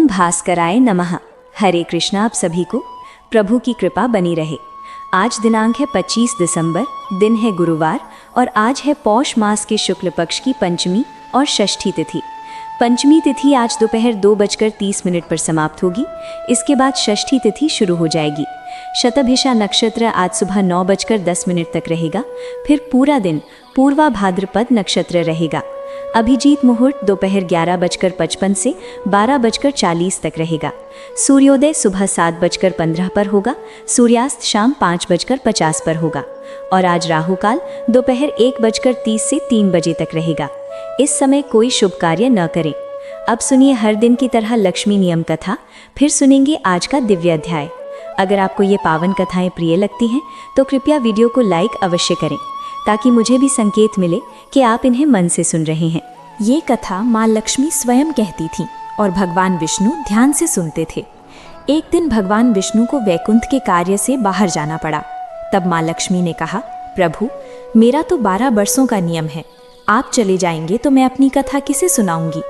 भास्कराय नमः। हरे कृष्णा। आप सभी को प्रभु की कृपा बनी रहे। आज दिनांक है 25 दिसंबर, दिन है गुरुवार और आज है पौष मास के शुक्ल पक्ष की पंचमी और षष्ठी तिथि। पंचमी तिथि आज दोपहर 2:30 पर समाप्त होगी। इसके बाद षष्ठी तिथि शुरू हो जाएगी। शतभिषा नक्षत्र आज सुबह 9:10 तक रहेगा। फिर पूरा दिन पूर्वा भाद्रपद नक्षत्र रहेगा। अभिजीत मुहूर्त दोपहर 11:55 से 12:40 तक रहेगा। सूर्योदय सुबह 7:15 पर होगा। सूर्यास्त शाम 5:50 पर होगा और आज राहु काल दोपहर 1:30 से 3 बजे तक रहेगा। इस समय कोई शुभ कार्य न करें। अब सुनिए हर दिन की तरह लक्ष्मी नियम कथा। फिर सुनेंगे आज का दिव्य अध्याय। अगर आपको ये पावन कथाएं प्रिय लगती हैं तो कृपया वीडियो को लाइक अवश्य करें ताकि मुझे भी संकेत मिले कि आप इन्हें मन से सुन रहे हैं। ये कथा माँ लक्ष्मी स्वयं कहती थीं और भगवान विष्णु ध्यान से सुनते थे। एक दिन भगवान विष्णु को वैकुंठ के कार्य से बाहर जाना पड़ा। तब माँ लक्ष्मी ने कहा, प्रभु मेरा तो 12 वर्षों का नियम है, आप चले जाएंगे तो मैं अपनी कथा किसे सुनाऊंगी।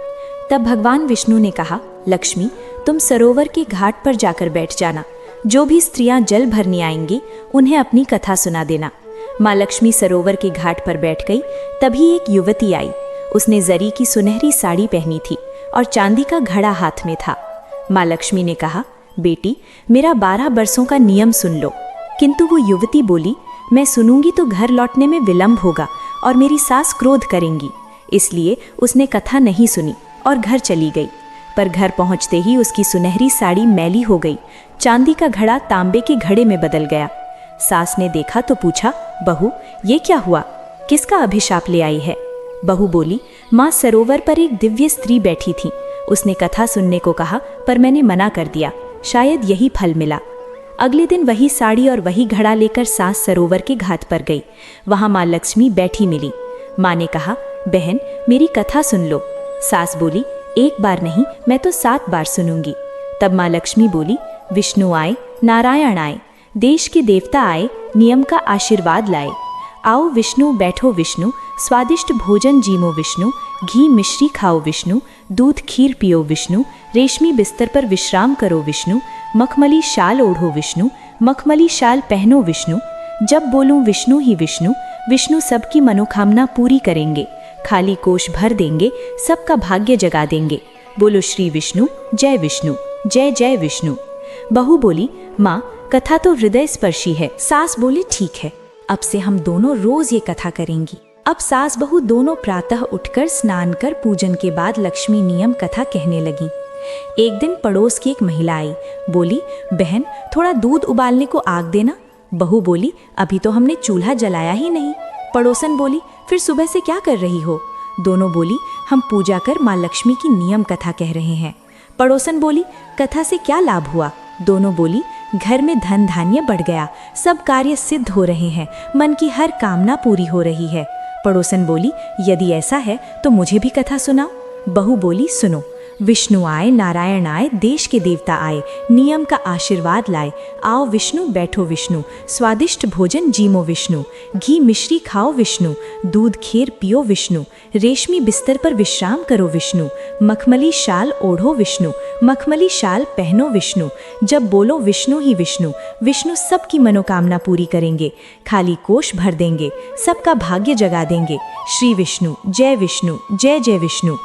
तब भगवान विष्णु ने कहा, लक्ष्मी तुम सरोवर के घाट पर जाकर बैठ जाना। जो भी स्त्रियां जल भरने आएंगी उन्हें अपनी कथा सुना देना। माँ लक्ष्मी सरोवर के घाट पर बैठ गई। तभी एक युवती आई। उसने जरी की सुनहरी साड़ी पहनी थी और चांदी का घड़ा हाथ में था। माँ लक्ष्मी ने कहा, बेटी मेरा 12 वर्षों का नियम सुन लो। किंतु वो युवती बोली, मैं सुनूंगी तो घर लौटने में विलंब होगा और मेरी सास क्रोध करेंगी। इसलिए उसने कथा नहीं सुनी और घर चली गई। पर घर पहुंचते ही उसकी सुनहरी साड़ी मैली हो गई। चांदी का घड़ा तांबे के घड़े में बदल गया। सास ने देखा तो पूछा, बहू ये क्या हुआ, किसका अभिशाप ले आई है। बहू बोली, माँ सरोवर पर एक दिव्य स्त्री बैठी थी। उसने कथा सुनने को कहा पर मैंने मना कर दिया, शायद यही फल मिला। अगले दिन वही साड़ी और वही घड़ा लेकर सास सरोवर के घाट पर गई। वहां माँ लक्ष्मी बैठी मिली। माँ ने कहा, बहन मेरी कथा सुन लो। सास बोली, एक बार नहीं मैं तो 7 बार सुनूंगी। तब माँ लक्ष्मी बोली, विष्णु आए, नारायण आए, देश के देवता आए, नियम का आशीर्वाद लाए। आओ विष्णु बैठो विष्णु, स्वादिष्ट भोजन जीमो विष्णु, घी मिश्री खाओ विष्णु, दूध खीर पियो विष्णु, रेशमी बिस्तर पर विश्राम करो विष्णु, मखमली शाल ओढ़ो विष्णु, मखमली शाल पहनो विष्णु। जब बोलूं विष्णु ही विष्णु, विष्णु सबकी मनोकामना पूरी करेंगे, खाली कोष भर देंगे, सबका भाग्य जगा देंगे। बोलो श्री विष्णु, जय विष्णु, जय जय विष्णु। बहू बोली, माँ कथा तो हृदय स्पर्शी है। सास बोली, ठीक है अब से हम दोनों रोज ये कथा करेंगी। अब सास बहू दोनों प्रातः उठकर स्नान कर पूजन के बाद लक्ष्मी नियम कथा कहने लगी। एक दिन पड़ोस की एक महिला आई। बोली, बहन थोड़ा दूध उबालने को आग देना। बहू बोली, अभी तो हमने चूल्हा जलाया ही नहीं। पड़ोसन बोली, फिर सुबह से क्या कर रही हो। दोनों बोली, हम पूजा कर माँ लक्ष्मी की नियम कथा कह रहे हैं। पड़ोसन बोली, कथा से क्या लाभ हुआ। दोनों बोली, घर में धन धान्य बढ़ गया, सब कार्य सिद्ध हो रहे हैं, मन की हर कामना पूरी हो रही है। पड़ोसन बोली, यदि ऐसा है तो मुझे भी कथा सुनाओ। बहू बोली, सुनो। विष्णु आए, नारायण आए, देश के देवता आए, नियम का आशीर्वाद लाए। आओ विष्णु बैठो विष्णु, स्वादिष्ट भोजन जीमो विष्णु, घी मिश्री खाओ विष्णु, दूध खीर पियो विष्णु, रेशमी बिस्तर पर विश्राम करो विष्णु, मखमली शाल ओढ़ो विष्णु, मखमली शाल पहनो विष्णु। जब बोलो विष्णु ही विष्णु, विष्णु सबकी मनोकामना पूरी करेंगे, खाली कोष भर देंगे, सबका भाग्य जगा देंगे। श्री विष्णु, जय विष्णु, जय जय विष्णु।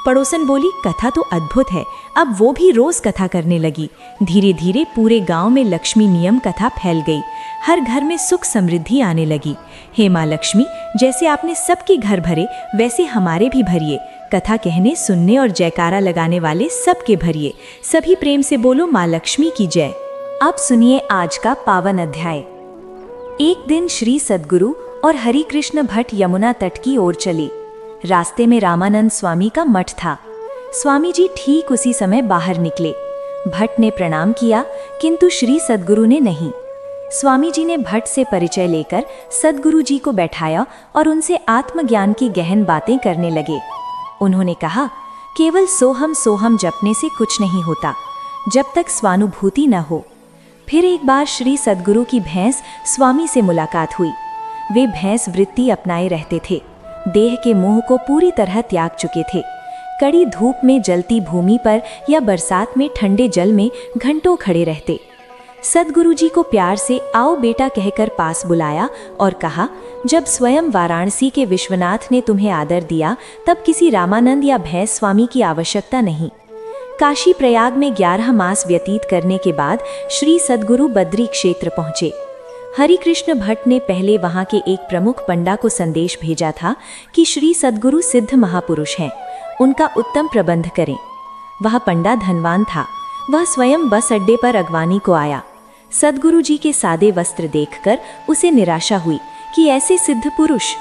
पड़ोसन बोली, कथा तो अद्भुत है। अब वो भी रोज कथा करने लगी। धीरे धीरे पूरे गांव में लक्ष्मी नियम कथा फैल गई। हर घर में सुख समृद्धि आने लगी। हे माँ लक्ष्मी, जैसे आपने सबके घर भरे वैसे हमारे भी भरिए। कथा कहने, सुनने और जयकारा लगाने वाले सबके भरिए। सभी प्रेम से बोलो माँ लक्ष्मी की जय। अब सुनिए आज का पावन अध्याय। एक दिन श्री सद्गुरु और हरि कृष्ण भट्ट यमुना तट की ओर चले। रास्ते में रामानंद स्वामी का मठ था। स्वामी जी ठीक उसी समय बाहर निकले। भट्ट ने प्रणाम किया किंतु श्री सद्गुरु ने नहीं। स्वामी जी ने भट्ट से परिचय लेकर सद्गुरु जी को बैठाया और उनसे आत्मज्ञान की गहन बातें करने लगे। उन्होंने कहा, केवल सोहम सोहम जपने से कुछ नहीं होता जब तक स्वानुभूति न हो। फिर एक बार श्री सद्गुरु की भैंस स्वामी से मुलाकात हुई। वे भैंस वृत्ति अपनाए रहते थे, देह के मोह को पूरी तरह त्याग चुके थे। कड़ी धूप में जलती भूमि पर या बरसात में ठंडे जल में घंटों खड़े रहते। सद्गुरु जी को प्यार से आओ बेटा कहकर पास बुलाया और कहा, जब स्वयं वाराणसी के विश्वनाथ ने तुम्हें आदर दिया तब किसी रामानंद या भैंस स्वामी की आवश्यकता नहीं। काशी प्रयाग में 11 मास व्यतीत करने के बाद श्री सद्गुरु बद्री क्षेत्र पहुंचे। हरिकृष्ण भट्ट ने पहले वहां के एक प्रमुख पंडा को संदेश भेजा था कि श्री सद्गुरु सिद्ध महापुरुष हैं, उनका उत्तम प्रबंध करें। वह पंडा धनवान था। वह स्वयं बस अड्डे पर अगवानी को आया। सद्गुरु जी के सादे वस्त्र देखकर उसे निराशा हुई कि ऐसे सिद्ध पुरुष।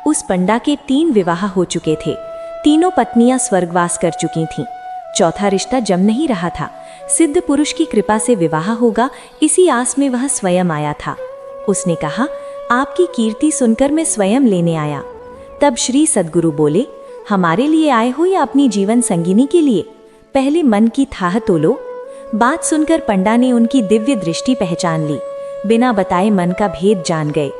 उस पंडा के 3 विवाह हो चुके थे। तीनों पत्नियां स्वर्गवास कर चुकी थीं। चौथा रिश्ता जम नहीं रहा था। सिद्ध पुरुष की कृपा से विवाह होगा, इसी आस में वह स्वयं आया था। उसने कहा, आपकी कीर्ति सुनकर मैं स्वयं लेने आया। तब श्री सद्गुरु बोले, हमारे लिए आए हो या अपनी जीवन संगिनी के लिए? पहले मन की थाह तोलो। बात सुनकर पंडा ने उनकी दिव्य दृष्टि पहचान ली। बिना बताए मन का भेद जान गए।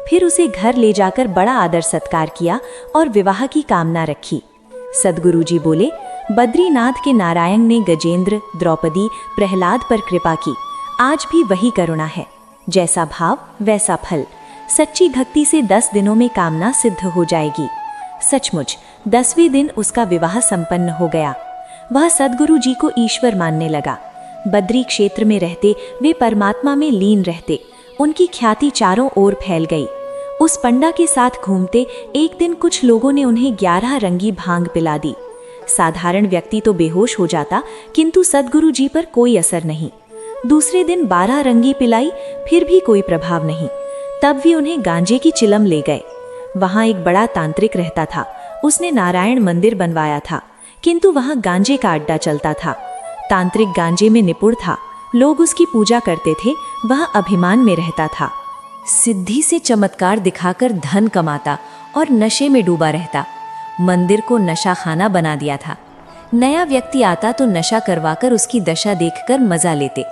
फिर उसे घर ले जाकर बड़ा आदर सत्कार किया और विवाह की कामना रखी। सद्गुरु जी बोले, बद्रीनाथ के नारायण ने गजेंद्र, द्रौपदी, प्रहलाद पर कृपा की। आज भी वही करुणा है। जैसा भाव वैसा फल। सच्ची भक्ति से 10 दिनों में कामना सिद्ध हो जाएगी। सचमुच 10वें दिन उसका विवाह संपन्न हो गया। वह सद्गुरु जी को ईश्वर मानने लगा। बद्री क्षेत्र में रहते वे परमात्मा में लीन रहते। उनकी ख्याति चारों ओर फैल गई। उस पंडा के साथ घूमते एक दिन कुछ लोगों ने उन्हें 11 रंगी भांग पिला दी। साधारण व्यक्ति तो बेहोश हो जाता, किंतु सद्गुरु जी पर कोई असर नहीं। दूसरे दिन 12 रंगी पिलाई, फिर भी कोई प्रभाव नहीं। तब भी उन्हें गांजे की चिलम ले गए। वहां एक बड़ा तांत्रिक रहता था। उसने नारायण मंदिर बनवाया था, किंतु वहां गांजे का अड्डा चलता था। तांत्रिक गांजे में निपुण था। लोग उसकी पूजा करते थे। वह अभिमान में रहता था। सिद्धि से चमत्कार दिखाकर धन कमाता और नशे में डूबा रहता। मंदिर को नशा खाना बना दिया था। नया व्यक्ति आता तो नशा करवाकर उसकी दशा देखकर मजा लेते।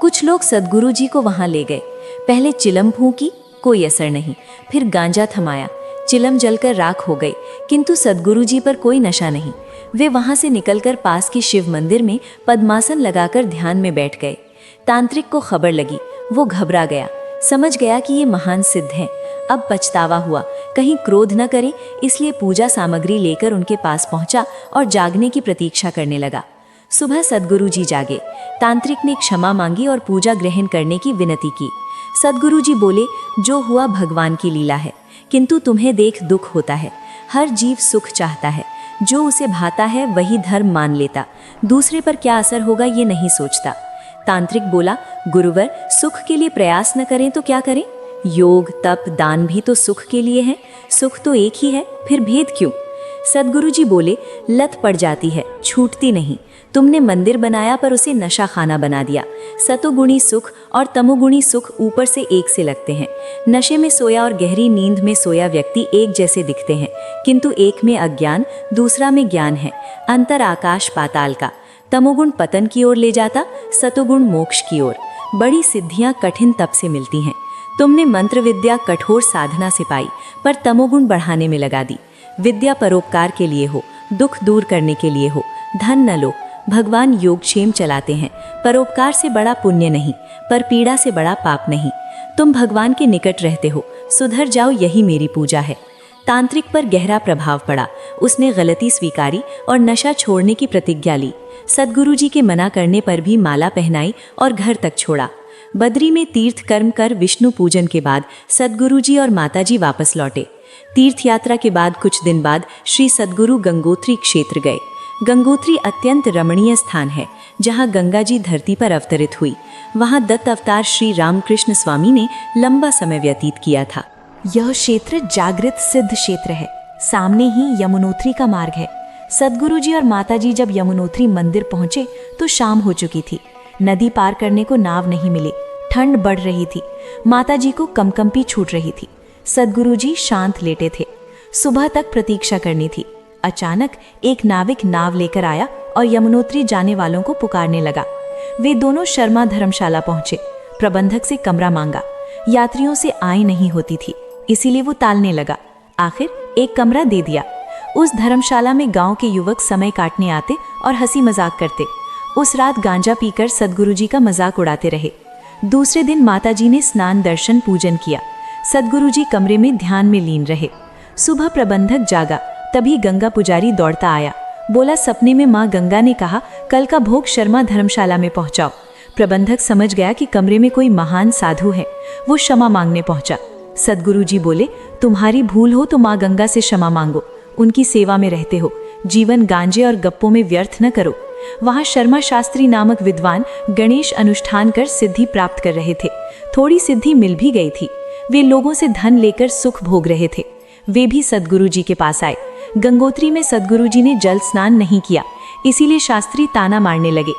कुछ लोग सद्गुरु जी को वहां ले गए। पहले चिलम फूंकी, कोई असर नहीं। फिर गांजा थमाया, चिलम जलकर राख हो गई, किंतु सद्गुरु जी पर कोई नशा नहीं। वे वहां से निकलकर पास के शिव मंदिर में पद्मासन लगाकर ध्यान में बैठ गए। तांत्रिक को खबर लगी। वो घबरा गया। समझ गया कि ये महान सिद्ध हैं। अब पछतावा हुआ, कहीं क्रोध न करे, इसलिए पूजा सामग्री लेकर उनके पास पहुंचा और जागने की प्रतीक्षा करने लगा। सुबह सद्गुरु जी जागे। तांत्रिक ने क्षमा मांगी और पूजा ग्रहण करने की विनती की। सद्गुरु जी बोले, जो हुआ भगवान की लीला है, किंतु तुम्हें देख दुख होता है। हर जीव सुख चाहता है। जो उसे भाता है वही धर्म मान लेता। दूसरे पर क्या असर होगा ये नहीं सोचता। तांत्रिक बोला, गुरुवर, सुख के लिए प्रयास न करें तो क्या करें? योग, तप, दान भी तो सुख के लिए है। सुख तो एक ही है, फिर भेद क्यों? सद्गुरु जी बोले, लत पड़ जाती है, छूटती नहीं। तुमने मंदिर बनाया पर उसे नशा खाना बना दिया। सतोगुणी सुख और तमोगुणी सुख ऊपर से एक से लगते हैं। नशे में सोया और गहरी नींद में सोया व्यक्ति एक जैसे दिखते हैं, किंतु एक में अज्ञान, दूसरा में ज्ञान है। अंतर आकाश पाताल का। तमोगुण पतन की ओर ले जाता, सतोगुण मोक्ष की ओर। बड़ी सिद्धियां कठिन तप से मिलती हैं। तुमने मंत्र विद्या कठोर साधना से पाई, पर तमोगुण बढ़ाने में लगा दी। विद्या परोपकार के लिए हो, दुख दूर करने के लिए हो। धन न लो। भगवान योगक्षेम चलाते हैं। परोपकार से बड़ा पुण्य नहीं, पर पीड़ा से बड़ा पाप नहीं। तुम भगवान के निकट रहते हो, सुधर जाओ, यही मेरी पूजा है। तांत्रिक पर गहरा प्रभाव पड़ा। उसने गलती स्वीकारी और नशा छोड़ने की प्रतिज्ञा ली। सद्गुरु जी के मना करने पर भी माला पहनाई और घर तक छोड़ा। बद्री में तीर्थ कर्म कर विष्णु पूजन के बाद सद्गुरु जी और माताजी वापस लौटे। तीर्थ यात्रा के बाद कुछ दिन बाद श्री सद्गुरु गंगोत्री क्षेत्र गए। गंगोत्री अत्यंत रमणीय स्थान है, जहां गंगा जी धरती पर अवतरित हुई। वहां दत्त अवतार श्री रामकृष्ण स्वामी ने लंबा समय व्यतीत किया था। यह क्षेत्र जागृत सिद्ध क्षेत्र है। सामने ही यमुनोत्री का मार्ग है। सद्गुरु जी और माताजी जब यमुनोत्री मंदिर पहुंचे तो शाम हो चुकी थी। नदी पार करने को नाव नहीं मिली। ठंड बढ़ रही थी। माताजी को कंपकंपी छूट रही थी। सद्गुरु जी शांत लेटे थे। सुबह तक प्रतीक्षा करनी थी। अचानक एक नाविक नाव लेकर आया और यमुनोत्री जाने वालों को पुकारने लगा। वे दोनों शर्मा धर्मशाला पहुंचे। प्रबंधक से कमरा मांगा। यात्रियों से आय नहीं होती थी, इसीलिए वो टालने लगा। आखिर एक कमरा दे दिया। उस धर्मशाला में गांव के युवक समय काटने आते और हंसी मजाक करते। उस रात गांजा पीकर सद्गुरुजी का मजाक उड़ाते रहे। दूसरे दिन माताजी ने स्नान दर्शन पूजन किया। सद्गुरुजी कमरे में ध्यान में लीन रहे। सुबह प्रबंधक जागा, तभी गंगा पुजारी दौड़ता आया। बोला, सपने में माँ गंगा ने कहा कल का भोग शर्मा धर्मशाला में पहुंचाओ। प्रबंधक समझ गया कि कमरे में कोई महान साधु है। वो क्षमा मांगने पहुंचा। सद्गुरुजी बोले, तुम्हारी भूल हो तो माँ गंगा से क्षमा मांगो, उनकी सेवा में रहते हो, जीवन गांजे और गप्पों में व्यर्थ न करो। वहां शर्मा शास्त्री नामक विद्वान गणेश अनुष्ठान कर सिद्धि प्राप्त कर रहे थे। थोड़ी सिद्धि मिल भी गई थी। वे लोगों से धन लेकर सुख भोग रहे थे। वे भी सद्गुरुजी के पास आए। गंगोत्री में सद्गुरुजी ने जल स्नान नहीं किया, इसीलिए शास्त्री ताना मारने लगे।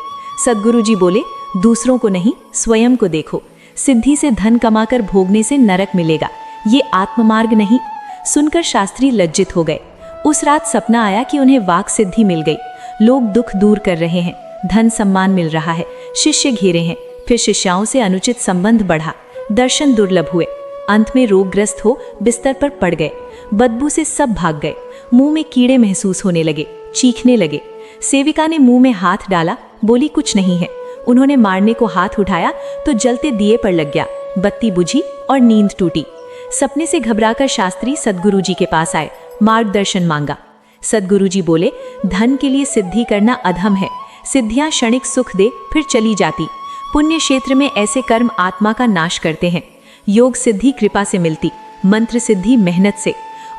सद्गुरुजी बोले, दूसरों को नहीं, स्वयं को देखो। सिद्धि से धन कमाकर भोगने से नरक मिलेगा, ये आत्ममार्ग नहीं। सुनकर शास्त्री लज्जित हो गए। उस रात सपना आया कि उन्हें वाक सिद्धि मिल गई। लोग दुख दूर कर रहे हैं, धन सम्मान मिल रहा है, शिष्य घेरे हैं। फिर शिष्याओं से अनुचित संबंध बढ़ा, दर्शन दुर्लभ हुए। अंत में रोगग्रस्त हो बिस्तर पर पड़ गए। बदबू से सब भाग गए। मुंह में कीड़े महसूस होने लगे, चीखने लगे। सेविका ने मुंह में हाथ डाला, बोली कुछ नहीं है। उन्होंने मारने को हाथ उठाया तो जलते दिए पर लग गया। बत्ती बुझी और नींद टूटी। सपने से घबराकर शास्त्री सद्गुरुजी के पास आए, मार्गदर्शन मांगा। सद्गुरुजी बोले, धन के लिए सिद्धि करना अधम है। सिद्धियां क्षणिक सुख दे फिर चली जाती। पुण्य क्षेत्र में ऐसे कर्म आत्मा का नाश करते हैं। योग सिद्धि कृपा से मिलती, मंत्र सिद्धि मेहनत से।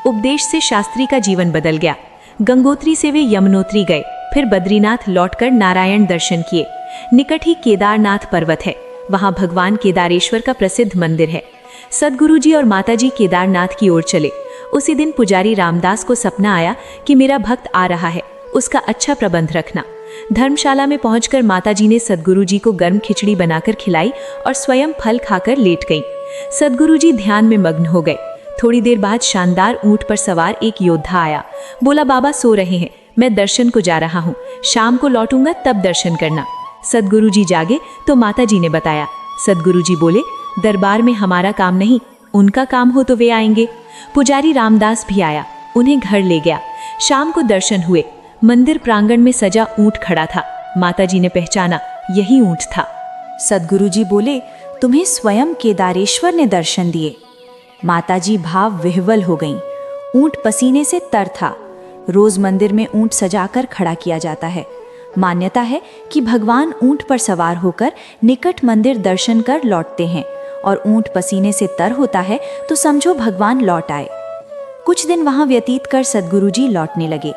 उपदेश से शास्त्री का जीवन बदल गया। गंगोत्री से वे यमुनोत्री गए, फिर बद्रीनाथ लौटकर नारायण दर्शन किए। निकट ही केदारनाथ पर्वत है, वहां भगवान केदारेश्वर का प्रसिद्ध मंदिर है। सद्गुरुजी और माताजी केदारनाथ की ओर चले। उसी दिन पुजारी रामदास को सपना आया कि मेरा भक्त आ रहा है, उसका अच्छा प्रबंध रखना। धर्मशाला में पहुंचकर माताजी ने सद्गुरुजी को गर्म खिचड़ी बनाकर खिलाई और स्वयं फल खाकर लेट गईं। सद्गुरुजी ध्यान में मग्न हो गए। थोड़ी देर बाद शानदार ऊंट पर सवार एक योद्धा आया। बोला, बाबा सो रहे हैं, मैं दर्शन को जा रहा हूँ, शाम को लौटूंगा तब दर्शन करना। सद्गुरुजी जागे तो माताजी ने बताया। सद्गुरुजी बोले, दरबार में हमारा काम नहीं, उनका काम हो तो वे आएंगे। पुजारी रामदास भी आया, उन्हें घर ले गया। शाम को दर्शन हुए। मंदिर प्रांगण में सजा ऊंट खड़ा था। माताजी ने पहचाना, यही ऊंट था। सद्गुरुजी बोले, तुम्हें स्वयं केदारेश्वर ने दर्शन दिए। माताजी भाव विह्वल हो गईं। ऊंट पसीने से तर था। रोज मंदिर में ऊंट सजाकर खड़ा किया जाता है। मान्यता है कि भगवान ऊंट पर सवार होकर निकट मंदिर दर्शन कर लौटते हैं और ऊंट पसीने से तर होता है तो समझो भगवान लौट आए। कुछ दिन वहां व्यतीत कर सद्गुरुजी लौटने लगे।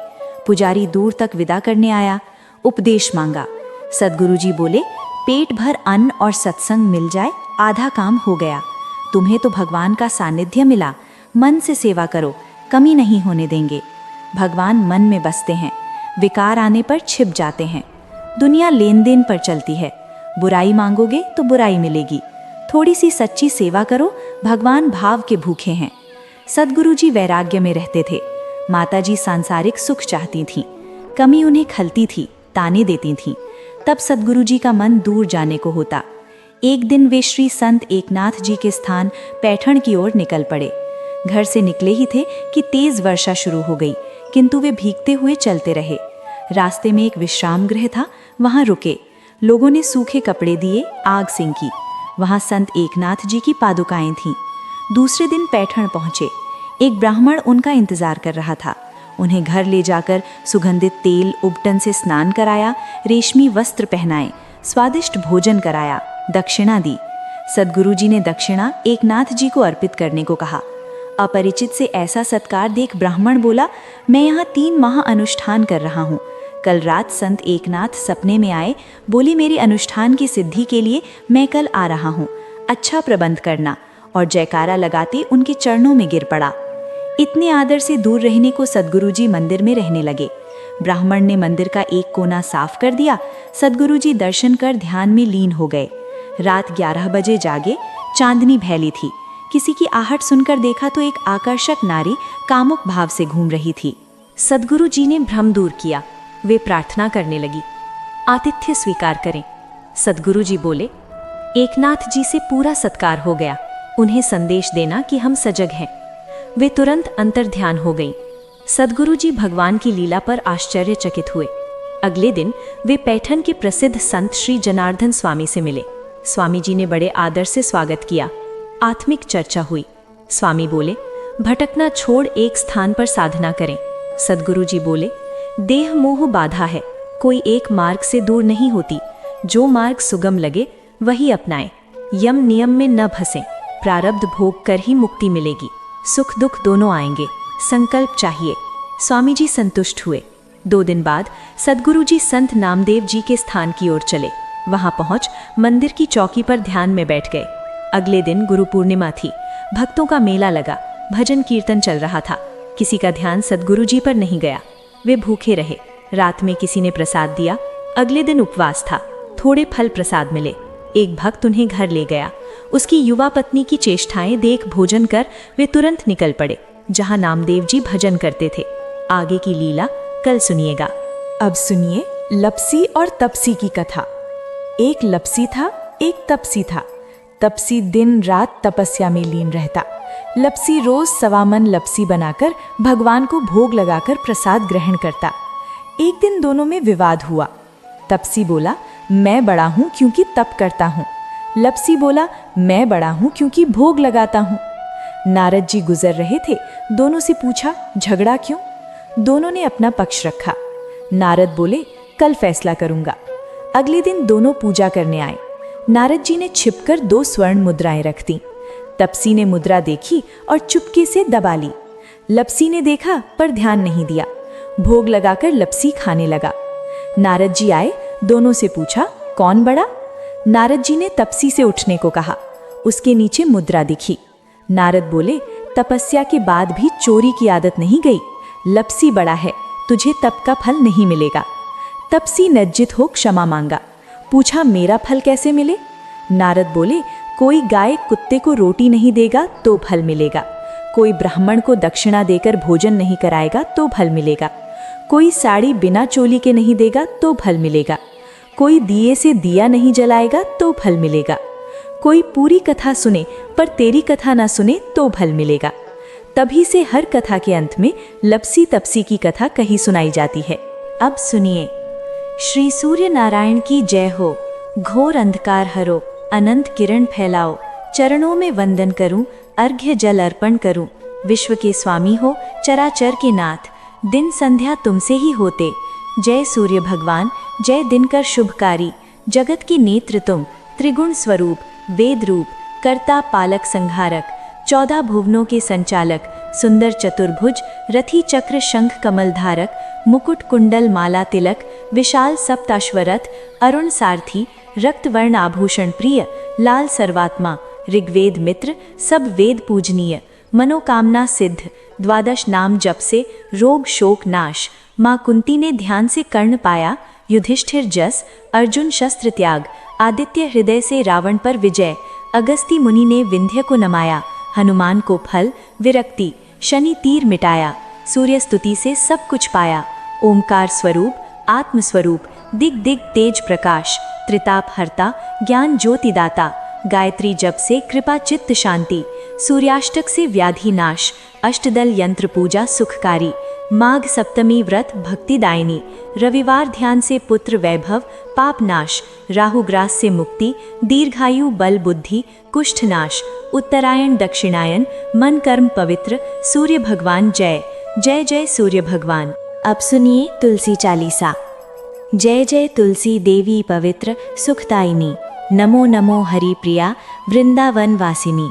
पुजारी दूर तक विदा करने आया, उपदेश मांगा। सद्गुरुजी बोले, पेट भर अन्न और सत्संग मिल जाए, आधा काम हो गया। तुम्हें तो भगवान का सानिध्य मिला, मन से सेवा करो, कमी नहीं होने देंगे। भगवान मन में बसते हैं, विकार आने पर छिप जाते हैं। दुनिया लेन देन पर चलती है, बुराई मांगोगे तो बुराई मिलेगी। थोड़ी सी सच्ची सेवा करो, भगवान भाव के भूखे हैं। सद्गुरुजी वैराग्य में रहते थे। माताजी सांसारिक सुख चाहती थीं, कमी उन्हें खलती थी, ताने देती थीं। तब सद्गुरुजी का मन दूर जाने को होता। एक दिन वे श्री संत एकनाथ जी के स्थान पैठण की ओर निकल पड़े। घर से निकले ही थे कि तेज वर्षा शुरू हो गई, किंतु वे भीगते हुए चलते रहे। रास्ते में एक विश्राम गृह था, वहां रुके। लोगों ने सूखे कपड़े दिए, आग सेंकी। वहां संत एकनाथ जी की पादुकाएं थीं। दूसरे दिन पैठण पहुंचे। एक ब्राह्मण उनका इंतजार कर रहा था। उन्हें घर ले जाकर सुगंधित तेल उबटन से स्नान कराया, रेशमी वस्त्र पहनाए, स्वादिष्ट भोजन कराया, दक्षिणा दी। सद्गुरुजी ने दक्षिणा एकनाथ जी को अर्पित करने को कहा। अपरिचित से ऐसा सत्कार देख ब्राह्मण बोला, मैं यहाँ 3 माह अनुष्ठान कर रहा हूँ। कल रात संत एकनाथ सपने में आए, बोले मेरे अनुष्ठान की सिद्धि के लिए मैं कल आ रहा हूँ, अच्छा प्रबंध करना। और जयकारा लगाते उनके चरणों में गिर पड़ा। इतने आदर से दूर रहने को सद्गुरुजी मंदिर में रहने लगे। ब्राह्मण ने मंदिर का एक कोना साफ कर दिया। सद्गुरुजी दर्शन कर ध्यान में लीन हो गए। रात 11 बजे जागे, चांदनी फैली थी। किसी की आहट सुनकर देखा तो एक आकर्षक नारी कामुक भाव से घूम रही थी। सद्गुरुजी ने भ्रम दूर किया। वे प्रार्थना करने लगी, आतिथ्य स्वीकार करें। सद्गुरुजी बोले, एकनाथ जी से पूरा सत्कार हो गया, उन्हें संदेश देना कि हम सजग हैं। वे तुरंत अंतर ध्यान हो गईं। सद्गुरु जी भगवान की लीला पर आश्चर्यचकित हुए। अगले दिन वे पैठन के प्रसिद्ध संत श्री जनार्दन स्वामी से मिले। स्वामी जी ने बड़े आदर से स्वागत किया। आत्मिक चर्चा हुई। स्वामी बोले, भटकना छोड़ एक स्थान पर साधना करें। सद्गुरु जी बोले, देह मोह बाधा है, कोई एक मार्ग से दूर नहीं होती। जो मार्ग सुगम लगे वही अपनाएं। यम नियम में न फंसें। प्रारब्ध भोग कर ही मुक्ति मिलेगी। सुख दुख दोनों आएंगे, संकल्प चाहिए। स्वामी जी संतुष्ट हुए। 2 दिन बाद सद्गुरु जी संत नामदेव जी के स्थान की ओर चले। वहां पहुंच मंदिर की चौकी पर ध्यान में बैठ गए। अगले दिन गुरु पूर्णिमा थी। भक्तों का मेला लगा। भजन कीर्तन चल रहा था। किसी का ध्यान सद्गुरु जी पर नहीं गया। वे भूखे रहे। रात में किसी ने प्रसाद दिया। अगले दिन उपवास था। थोड़े फल प्रसाद मिले। एक भक्त उन्हें घर ले गया। उसकी युवा पत्नी की चेष्टाएं देख भोजन कर वे तुरंत निकल पड़े जहां नामदेव जी भजन करते थे। आगे की लीला कल सुनिएगा। अब सुनिए लपसी और तपसी की कथा। एक लपसी था, एक तपसी था। तपसी दिन रात तपस्या में लीन रहता। लपसी रोज 1.25 मन लपसी बनाकर भगवान को भोग लगाकर प्रसाद ग्रहण करता। एक दिन दोनों में विवाद हुआ। तपसी बोला, मैं बड़ा हूं क्योंकि तप करता हूं। लपसी बोला, मैं बड़ा हूं क्योंकि भोग लगाता हूं। नारद जी गुजर रहे थे। दोनों से पूछा, झगड़ा क्यों? दोनों ने अपना पक्ष रखा। नारद बोले, कल फैसला करूंगा। अगले दिन दोनों पूजा करने आए। नारद जी ने छिपकर 2 स्वर्ण मुद्राएं रख दी। तपसी ने मुद्रा देखी और चुपके से दबा ली। लपसी ने देखा पर ध्यान नहीं दिया। भोग लगाकर लपसी खाने लगा। नारद जी आए। दोनों से पूछा, कौन बड़ा? नारद जी ने तपसी से उठने को कहा। उसके नीचे मुद्रा दिखी। नारद बोले, तपस्या के बाद भी चोरी की आदत नहीं गई। लपसी बड़ा है, तुझे तप का फल नहीं मिलेगा। तपसी लज्जित हो क्षमा मांगा। पूछा, मेरा फल कैसे मिले? नारद बोले, कोई गाय कुत्ते को रोटी नहीं देगा तो फल मिलेगा। कोई ब्राह्मण को दक्षिणा देकर भोजन नहीं कराएगा तो फल मिलेगा। कोई साड़ी बिना चोली के नहीं देगा तो फल मिलेगा। कोई दिए से दिया नहीं जलाएगा तो फल मिलेगा। कोई पूरी कथा सुने पर तेरी कथा ना सुने तो फल मिलेगा। तभी से हर कथा के अंत में लपसी तपसी की कथा कही सुनाई जाती है। अब सुनिए। श्री सूर्य नारायण की जय हो। घोर अंधकार हरो, अनंत किरण फैलाओ। चरणों में वंदन करूं, अर्घ्य जल अर्पण करूं। विश्व के स्वामी हो, चराचर के नाथ। दिन संध्या तुमसे ही होते। जय सूर्य भगवान, जय दिनकर शुभकारी। जगत की नेत्र तुम, त्रिगुण स्वरूप, वेद रूप, कर्ता पालक संहारक। 14 भुवनों के संचालक, सुंदर चतुर्भुज, रथी चक्र शंख कमल धारक। मुकुट कुंडल माला तिलक, विशाल सप्ताश्वरथ। अरुण सारथी, रक्तवर्ण आभूषण प्रिय। लाल सर्वात्मा, ऋग्वेद मित्र, सब वेद पूजनीय। मनोकामना सिद्ध, 12 नाम जप से रोग शोक नाश। माँ कुंती ने ध्यान से कर्ण पाया। युधिष्ठिर जस, अर्जुन शस्त्र त्याग। आदित्य हृदय से रावण पर विजय। अगस्ती मुनि ने विंध्य को नमाया। हनुमान को फल विरक्ति। शनि तीर मिटाया। सूर्य स्तुति से सब कुछ पाया। ओमकार स्वरूप, आत्म स्वरूप, दिग दिग तेज प्रकाश। त्रिताप हरता, ज्ञान ज्योति दाता। गायत्री जप से कृपा चित्त शांति। सूर्याष्टक से व्याधि नाश। अष्टदल यंत्र पूजा सुखकारी। माघ सप्तमी व्रत भक्तिदायिनी। रविवार ध्यान से पुत्र वैभव पाप नाश। राहु ग्रास से मुक्ति, दीर्घायु बल बुद्धि कुष्ठ नाश। उत्तरायण दक्षिणायन, मन कर्म पवित्र। सूर्य भगवान जय जय जय सूर्य भगवान। अब सुनिए तुलसी चालीसा। जय जय तुलसी देवी पवित्र सुखदायिनी। नमो नमो हरि प्रिया वृंदावन वासिनी।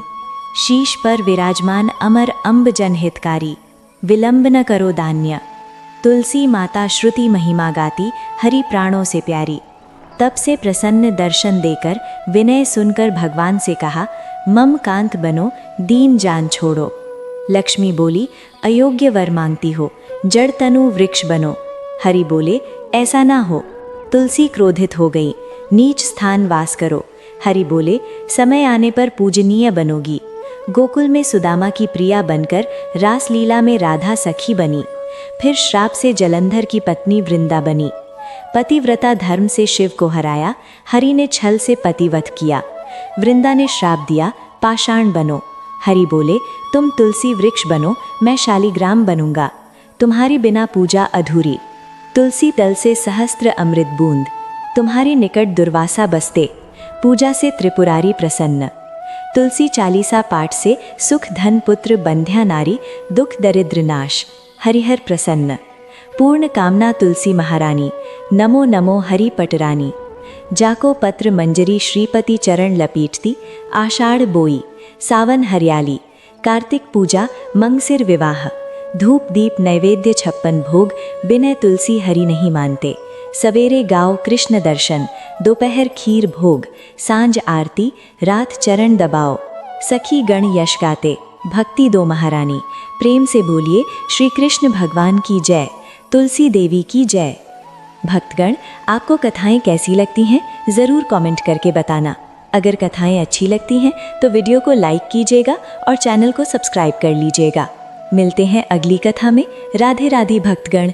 शीश पर विराजमान अमर अम्ब जनहितकारी। विलंब न करो दान्य। तुलसी माता श्रुति महिमा गाती, हरि प्राणों से प्यारी। तब से प्रसन्न दर्शन देकर विनय सुनकर भगवान से कहा, मम कांत बनो, दीन जान छोड़ो। लक्ष्मी बोली, अयोग्य वर मांगती हो, जड़ तनु वृक्ष बनो। हरि बोले, ऐसा ना हो। तुलसी क्रोधित हो गई, नीच स्थान वास करो। हरि बोले, समय आने पर पूजनीय बनोगी। गोकुल में सुदामा की प्रिया बनकर रासलीला में राधा सखी बनी। फिर श्राप से जलंधर की पत्नी वृंदा बनी। पतिव्रता धर्म से शिव को हराया, हरि ने छल से पतिवत किया। वृंदा ने श्राप दिया, पाषाण बनो। हरि बोले, तुम तुलसी वृक्ष बनो, मैं शालिग्राम बनूंगा। तुम्हारे बिना पूजा अधूरी। तुलसी दल से सहस्त्र अमृत बूंद, तुम्हारे निकट दुर्वासा बसते, पूजा से त्रिपुरारी प्रसन्न। तुलसी चालीसा पाठ से सुख धन पुत्र बंध्या नारी, दुख दरिद्र नाश, हरिहर प्रसन्न। पूर्ण कामना तुलसी महारानी, नमो नमो हरि पटरानी। जाको पत्र मंजरी श्रीपति चरण लपीटती, आषाढ़ बोई सावन हरियाली। कार्तिक पूजा मंगसिर विवाह, धूप दीप नैवेद्य 56 भोग, बिना तुलसी हरि नहीं मानते। सवेरे गाओ कृष्ण दर्शन, दोपहर खीर भोग, सांझ आरती, रात चरण दबाओ। सखी गण यश गाते, भक्ति दो महारानी। प्रेम से बोलिए श्री कृष्ण भगवान की जय, तुलसी देवी की जय। भक्तगण, आपको कथाएं कैसी लगती हैं ज़रूर कमेंट करके बताना। अगर कथाएं अच्छी लगती हैं तो वीडियो को लाइक कीजिएगा और चैनल को सब्सक्राइब कर लीजिएगा। मिलते हैं अगली कथा में। राधे राधे भक्तगण।